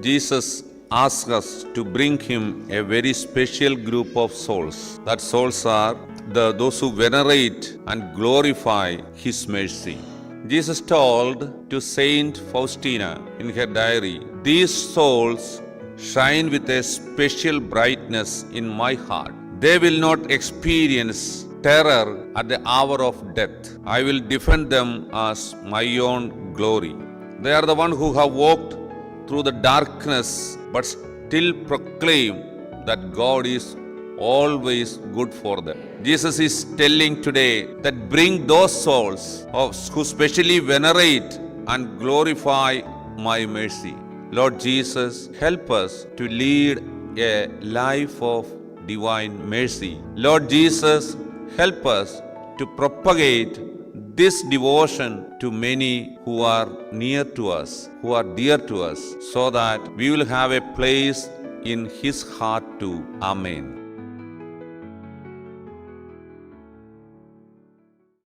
Jesus asks us to bring him a very special group of souls. That souls are those who venerate and glorify his mercy. Jesus told to Saint Faustina in her diary, "These souls shine with a special brightness in my heart. They will not experience terror at the hour of death. I will defend them as my own glory. They are the ones who have walked through the darkness but still proclaim that God is always good for them." Jesus is telling today that bring those souls who specially venerate and glorify my mercy. Lord Jesus, help us to lead a life of divine mercy. Lord Jesus, help us to propagate this devotion to many who are near to us, who are dear to us, so that we will have a place in his heart too. Amen.